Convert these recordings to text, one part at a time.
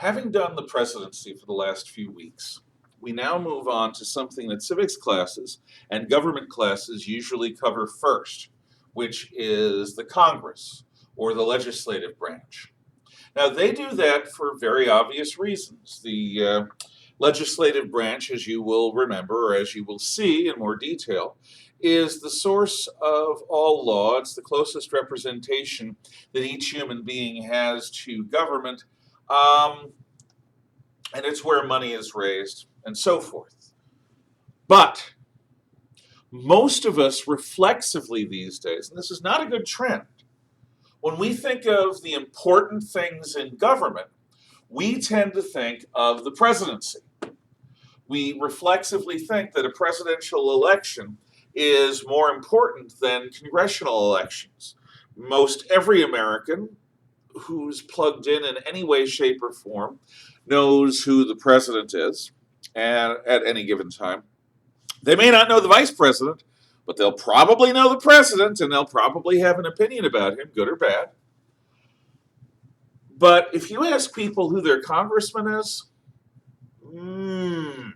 Having done the presidency for the last few weeks, we now move on to something that civics classes and government classes usually cover first, which is the Congress or the legislative branch. Now, they do that for very obvious reasons. The legislative branch, as you will remember, or as you will see in more detail, is the source of all law. It's the closest representation that each human being has to government, and it's where money is raised, and so forth. But most of us reflexively these days, and this is not a good trend, when we think of the important things in government, we tend to think of the presidency. We reflexively think that a presidential election is more important than congressional elections. Most every American who's plugged in any way, shape, or form knows who the president is and at any given time. They may not know the vice president, but they'll probably know the president, and they'll probably have an opinion about him, good or bad. But if you ask people who their congressman is, and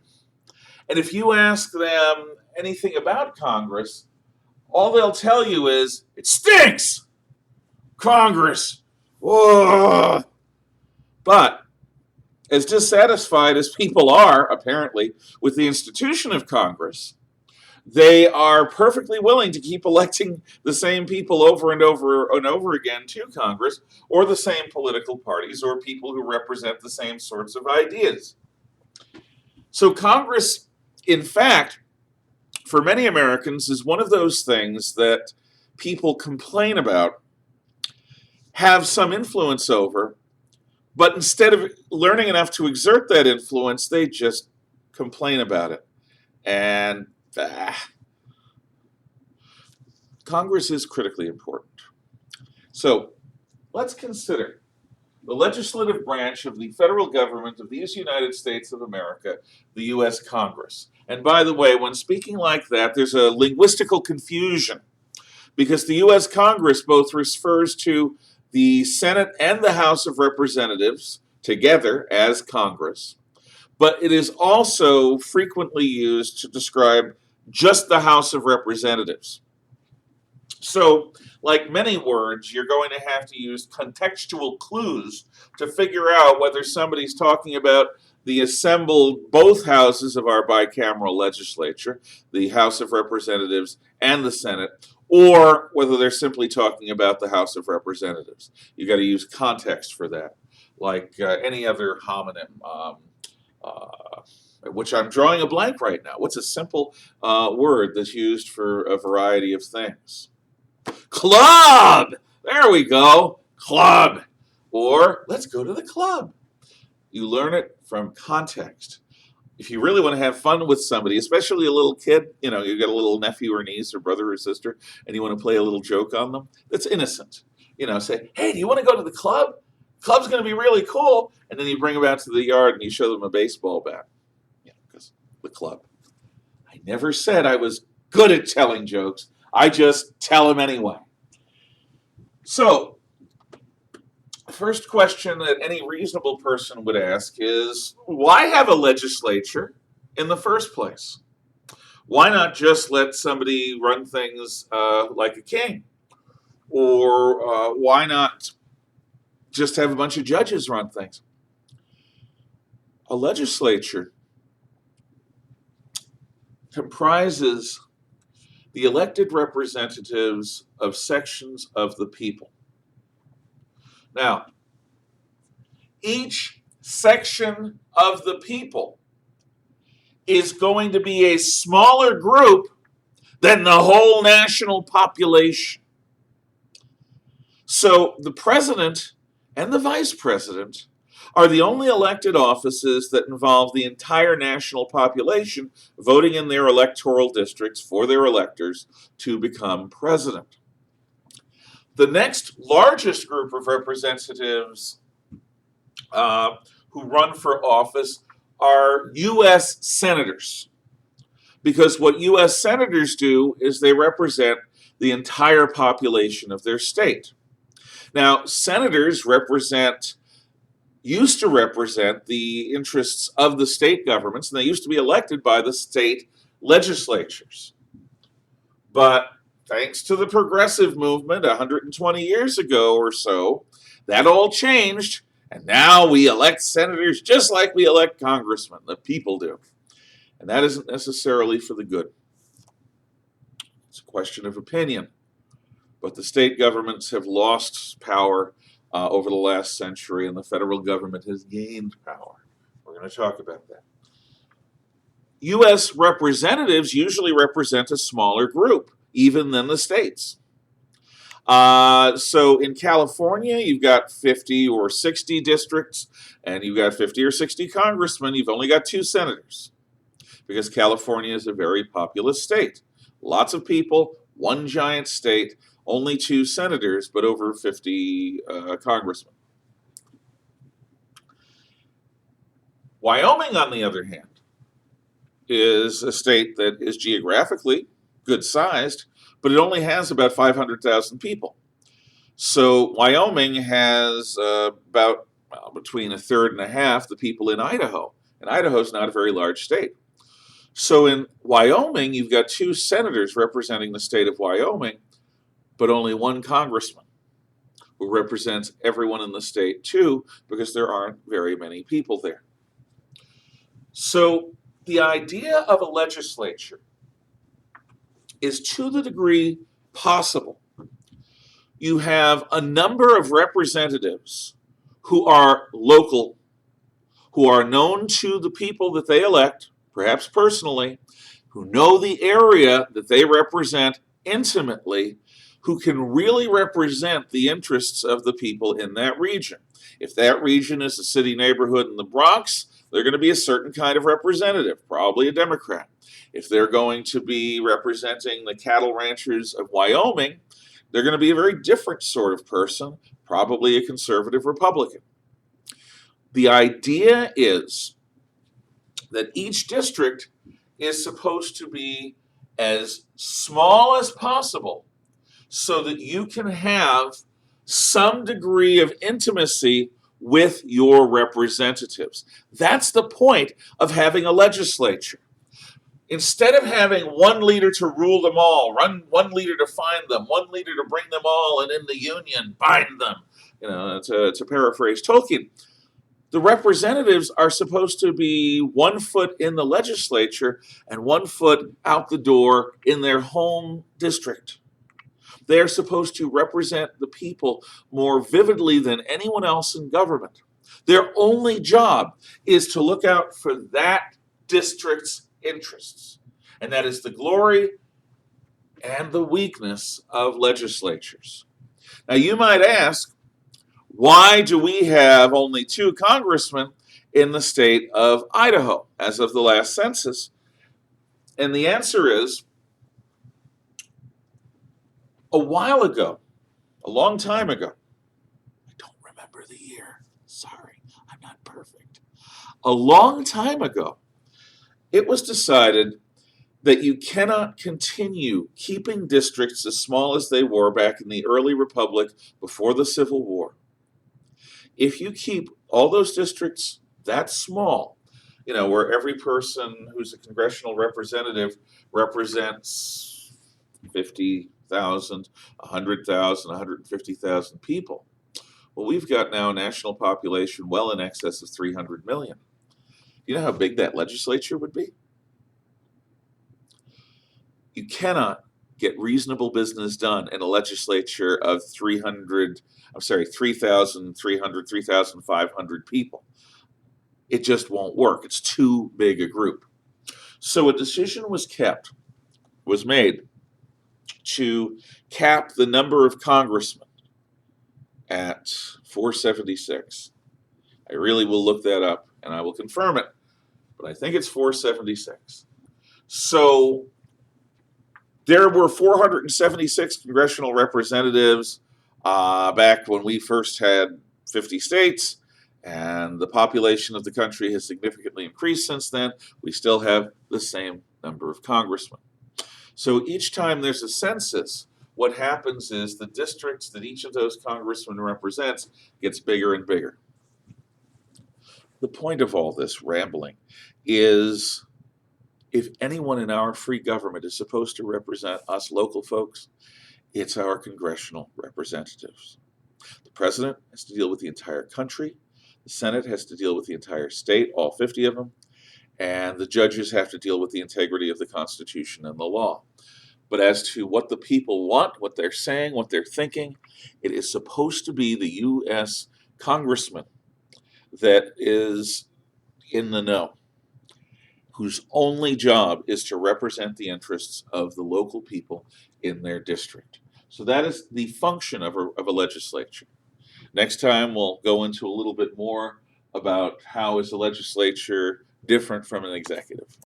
if you ask them anything about Congress, all they'll tell you is, it stinks! Congress! Whoa! But as dissatisfied as people are, apparently, with the institution of Congress, they are perfectly willing to keep electing the same people over and over and over again to Congress, or the same political parties, or people who represent the same sorts of ideas. So Congress, in fact, for many Americans, is one of those things that people complain about, have some influence over, but instead of learning enough to exert that influence, they just complain about it. And Congress is critically important. So let's consider the legislative branch of the federal government of these United States of America, the U.S. Congress. And by the way, when speaking like that, there's a linguistical confusion, because the U.S. Congress both refers to the Senate and the House of Representatives together as Congress, but it is also frequently used to describe just the House of Representatives. So, like many words, you're going to have to use contextual clues to figure out whether somebody's talking about the assembled both houses of our bicameral legislature, the House of Representatives and the Senate, or whether they're simply talking about the House of Representatives. You've got to use context for that, like any other homonym, which I'm drawing a blank right now. What's a simple word that's used for a variety of things? Club! There we go. Club. Or let's go to the club. You learn it from context. If you really want to have fun with somebody, especially a little kid, you got a little nephew or niece or brother or sister, and you want to play a little joke on them, that's innocent. Say, hey, do you want to go to the club? Club's going to be really cool. And then you bring them out to the yard and you show them a baseball bat. Because the club. I never said I was good at telling jokes. I just tell them anyway. So, first question that any reasonable person would ask is, why have a legislature in the first place? Why not just let somebody run things like a king? Or why not just have a bunch of judges run things? A legislature comprises the elected representatives of sections of the people. Now, each section of the people is going to be a smaller group than the whole national population. So the president and the vice president are the only elected offices that involve the entire national population voting in their electoral districts for their electors to become president. The next largest group of representatives who run for office are U.S. senators, because what U.S. senators do is they represent the entire population of their state. Now, senators represent used to represent the interests of the state governments, and they used to be elected by the state legislatures. But thanks to the progressive movement 120 years ago or so, that all changed, and now we elect senators just like we elect congressmen, the people do. And that isn't necessarily for the good. It's a question of opinion. But the state governments have lost power over the last century, and the federal government has gained power. We're going to talk about that. U.S. representatives usually represent a smaller group, even than the states. So in California, you've got 50 or 60 districts, and you've got 50 or 60 congressmen. You've only got 2 senators, because California is a very populous state. Lots of people, one giant state, only 2 senators, but over 50 congressmen. Wyoming, on the other hand, is a state that is geographically good sized, but it only has about 500,000 people. So Wyoming has about between a third and a half the people in Idaho. And Idaho is not a very large state. So in Wyoming, you've got 2 senators representing the state of Wyoming, but only 1 congressman who represents everyone in the state too, because there aren't very many people there. So the idea of a legislature is, to the degree possible, you have a number of representatives who are local, who are known to the people that they elect, perhaps personally, who know the area that they represent intimately, who can really represent the interests of the people in that region. If that region is a city neighborhood in the Bronx, they're going to be a certain kind of representative, probably a Democrat. If they're going to be representing the cattle ranchers of Wyoming, they're going to be a very different sort of person, probably a conservative Republican. The idea is that each district is supposed to be as small as possible so that you can have some degree of intimacy with your representatives. That's the point of having a legislature. Instead of having one leader to rule them all, one leader to find them, one leader to bring them all, and in the union, bind them, to paraphrase Tolkien, the representatives are supposed to be 1 foot in the legislature and 1 foot out the door in their home district. They are supposed to represent the people more vividly than anyone else in government. Their only job is to look out for that district's interests. And that is the glory and the weakness of legislatures. Now, you might ask, why do we have only 2 congressmen in the state of Idaho as of the last census? And the answer is, a while ago, a long time ago, I don't remember the year, sorry, I'm not perfect. A long time ago, it was decided that you cannot continue keeping districts as small as they were back in the early republic before the Civil War. If you keep all those districts that small, where every person who's a congressional representative represents 50,000, 100,000, 150,000 people. Well, we've got now a national population well in excess of 300 million. Do you know how big that legislature would be? You cannot get reasonable business done in a legislature of 3,300, 3,500 people. It just won't work. It's too big a group. So a decision was made to cap the number of congressmen at 476. I really will look that up and I will confirm it, but I think it's 476. So there were 476 congressional representatives back when we first had 50 states, and the population of the country has significantly increased since then. We still have the same number of congressmen. So each time there's a census, what happens is the districts that each of those congressmen represents gets bigger and bigger. the point of all this rambling is, if anyone in our free government is supposed to represent us local folks, it's our congressional representatives. The president has to deal with the entire country. The Senate has to deal with the entire state, all 50 of them. And the judges have to deal with the integrity of the Constitution and the law. But as to what the people want, what they're saying, what they're thinking, it is supposed to be the U.S. congressman that is in the know, whose only job is to represent the interests of the local people in their district. So that is the function of a legislature. Next time, we'll go into a little bit more about how is the legislature different from an executive.